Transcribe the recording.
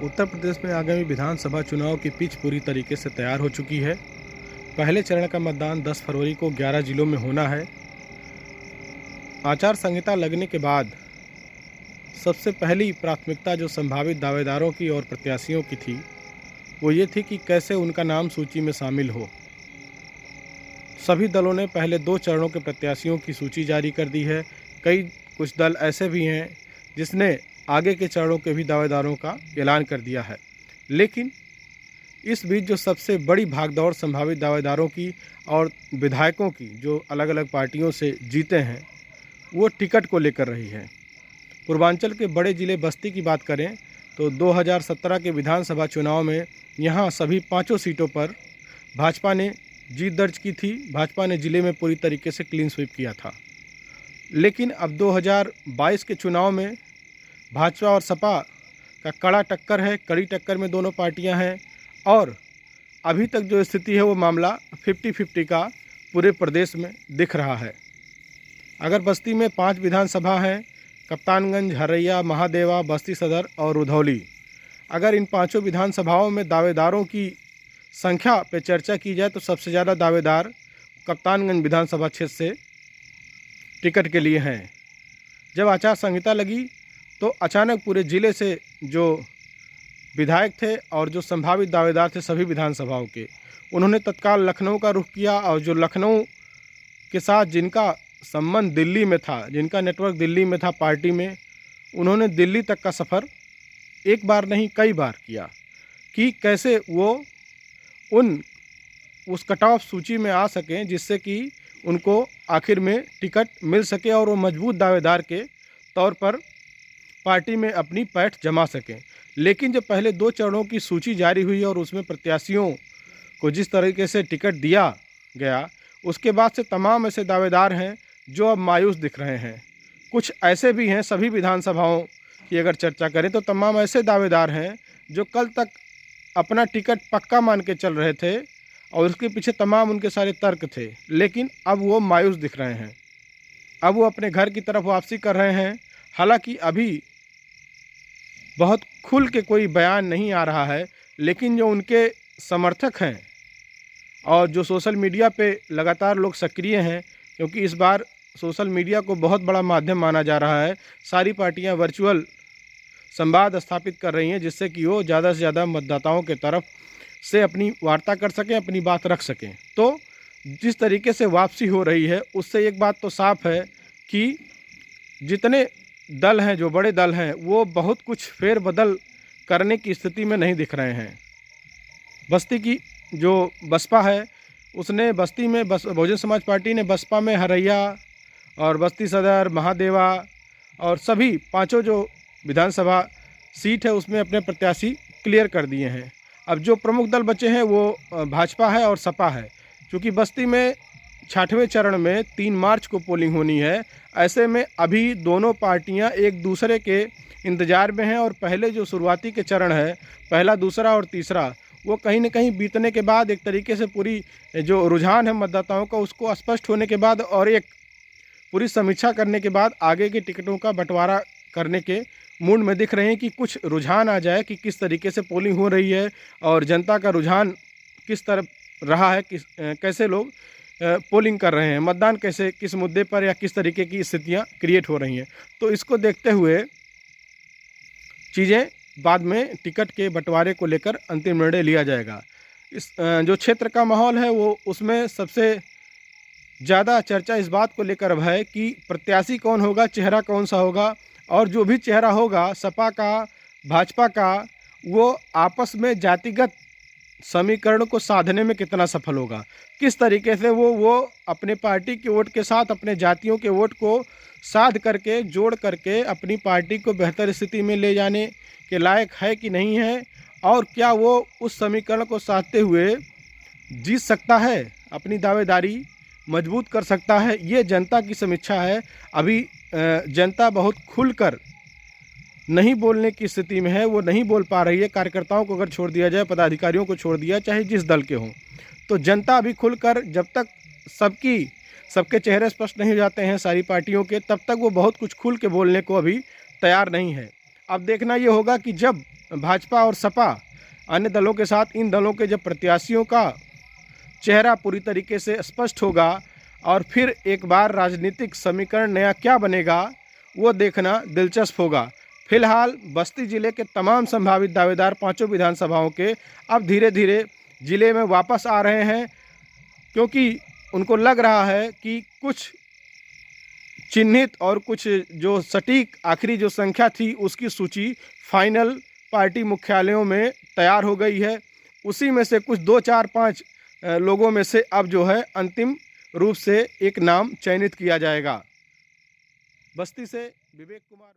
उत्तर प्रदेश में आगामी विधानसभा चुनाव की पिच पूरी तरीके से तैयार हो चुकी है। पहले चरण का मतदान 10 फरवरी को 11 जिलों में होना है। आचार संहिता लगने के बाद सबसे पहली प्राथमिकता जो संभावित दावेदारों की और प्रत्याशियों की थी, वो ये थी कि कैसे उनका नाम सूची में शामिल हो। सभी दलों ने पहले 2 चरणों के प्रत्याशियों की सूची जारी कर दी है। कुछ दल ऐसे भी हैं जिसने आगे के चरणों के भी दावेदारों का ऐलान कर दिया है। लेकिन इस बीच जो सबसे बड़ी भागदौड़ संभावित दावेदारों की और विधायकों की जो अलग अलग पार्टियों से जीते हैं, वो टिकट को लेकर रही है। पूर्वांचल के बड़े ज़िले बस्ती की बात करें तो 2017 के विधानसभा चुनाव में यहाँ सभी 5 सीटों पर भाजपा ने जीत दर्ज की थी। भाजपा ने ज़िले में पूरी तरीके से क्लीन स्वीप किया था। लेकिन अब 2022 के चुनाव में भाजपा और सपा का कड़ा टक्कर है। कड़ी टक्कर में दोनों पार्टियां हैं और अभी तक जो स्थिति है वो मामला 50-50 का पूरे प्रदेश में दिख रहा है। अगर बस्ती में 5 विधानसभा हैं, कप्तानगंज, हरैया, महादेवा, बस्ती सदर और रुधौली, अगर इन 5 विधानसभाओं में दावेदारों की संख्या पे चर्चा की जाए तो सबसे ज़्यादा दावेदार कप्तानगंज विधानसभा क्षेत्र से टिकट के लिए हैं। जब आचार संहिता लगी तो अचानक पूरे ज़िले से जो विधायक थे और जो संभावित दावेदार थे सभी विधानसभाओं के, उन्होंने तत्काल लखनऊ का रुख किया और जो लखनऊ के साथ जिनका संबंध दिल्ली में था, जिनका नेटवर्क दिल्ली में था पार्टी में, उन्होंने दिल्ली तक का सफ़र एक बार नहीं कई बार किया कि कैसे वो उस कट ऑफ सूची में आ सकें जिससे कि उनको आखिर में टिकट मिल सके और वो मजबूत दावेदार के तौर पर पार्टी में अपनी पैठ जमा सकें। लेकिन जब पहले 2 चरणों की सूची जारी हुई और उसमें प्रत्याशियों को जिस तरीके से टिकट दिया गया, उसके बाद से तमाम ऐसे दावेदार हैं जो अब मायूस दिख रहे हैं। कुछ ऐसे भी हैं, सभी विधानसभाओं की अगर चर्चा करें तो तमाम ऐसे दावेदार हैं जो कल तक अपना टिकट पक्का मान के चल रहे थे और उसके पीछे तमाम उनके सारे तर्क थे, लेकिन अब वो मायूस दिख रहे हैं। अब वो अपने घर की तरफ वापसी कर रहे हैं। हालांकि अभी बहुत खुल के कोई बयान नहीं आ रहा है, लेकिन जो उनके समर्थक हैं और जो सोशल मीडिया पे लगातार लोग सक्रिय हैं, क्योंकि इस बार सोशल मीडिया को बहुत बड़ा माध्यम माना जा रहा है। सारी पार्टियां वर्चुअल संवाद स्थापित कर रही हैं जिससे कि वो ज़्यादा से ज़्यादा मतदाताओं के तरफ से अपनी वार्ता कर सकें, अपनी बात रख सकें। तो जिस तरीके से वापसी हो रही है उससे एक बात तो साफ है कि जितने दल हैं, जो बड़े दल हैं, वो बहुत कुछ फेरबदल करने की स्थिति में नहीं दिख रहे हैं। बस्ती की जो बसपा है, उसने बस्ती में बहुजन समाज पार्टी ने बसपा में हरैया और बस्ती सदर, महादेवा और सभी 5 जो विधानसभा सीट है उसमें अपने प्रत्याशी क्लियर कर दिए हैं। अब जो प्रमुख दल बचे हैं वो भाजपा है और सपा है। क्योंकि बस्ती में 6वें चरण में 3 मार्च को पोलिंग होनी है, ऐसे में अभी दोनों पार्टियां एक दूसरे के इंतज़ार में हैं और पहले जो शुरुआती के चरण है, पहला, दूसरा और तीसरा, वो कहीं न कहीं बीतने के बाद एक तरीके से पूरी जो रुझान है मतदाताओं का उसको स्पष्ट होने के बाद और एक पूरी समीक्षा करने के बाद आगे के टिकटों का बंटवारा करने के मूड में दिख रहे हैं कि कुछ रुझान आ जाए कि किस तरीके से पोलिंग हो रही है और जनता का रुझान किस तरफ रहा है, कैसे लोग पोलिंग कर रहे हैं, मतदान कैसे, किस मुद्दे पर या किस तरीके की स्थितियां क्रिएट हो रही हैं। तो इसको देखते हुए चीज़ें बाद में टिकट के बंटवारे को लेकर अंतिम निर्णय लिया जाएगा। इस जो क्षेत्र का माहौल है वो उसमें सबसे ज़्यादा चर्चा इस बात को लेकर अब है कि प्रत्याशी कौन होगा, चेहरा कौन सा होगा और जो भी चेहरा होगा सपा का, भाजपा का, वो आपस में जातिगत समीकरण को साधने में कितना सफल होगा, किस तरीके से वो अपने पार्टी के वोट के साथ अपने जातियों के वोट को साध करके, जोड़ करके अपनी पार्टी को बेहतर स्थिति में ले जाने के लायक है कि नहीं है और क्या वो उस समीकरण को साधते हुए जीत सकता है, अपनी दावेदारी मजबूत कर सकता है। ये जनता की समीक्षा है। अभी जनता बहुत खुलकर नहीं बोलने की स्थिति में है, वो नहीं बोल पा रही है। कार्यकर्ताओं को अगर छोड़ दिया जाए, पदाधिकारियों को छोड़ दिया, चाहे जिस दल के हों, तो जनता अभी खुलकर, जब तक सबके चेहरे स्पष्ट नहीं हो जाते हैं सारी पार्टियों के, तब तक वो बहुत कुछ खुल के बोलने को अभी तैयार नहीं है। अब देखना ये होगा कि जब भाजपा और सपा अन्य दलों के साथ इन दलों के जब प्रत्याशियों का चेहरा पूरी तरीके से स्पष्ट होगा और फिर एक बार राजनीतिक समीकरण नया क्या बनेगा वो देखना दिलचस्प होगा। फिलहाल बस्ती जिले के तमाम संभावित दावेदार पांचों विधानसभाओं के अब धीरे धीरे जिले में वापस आ रहे हैं, क्योंकि उनको लग रहा है कि कुछ चिन्हित और कुछ जो सटीक आखिरी जो संख्या थी उसकी सूची फाइनल पार्टी मुख्यालयों में तैयार हो गई है। उसी में से कुछ 2, 4, 5 लोगों में से अब जो है अंतिम रूप से एक नाम चयनित किया जाएगा। बस्ती से विवेक कुमार।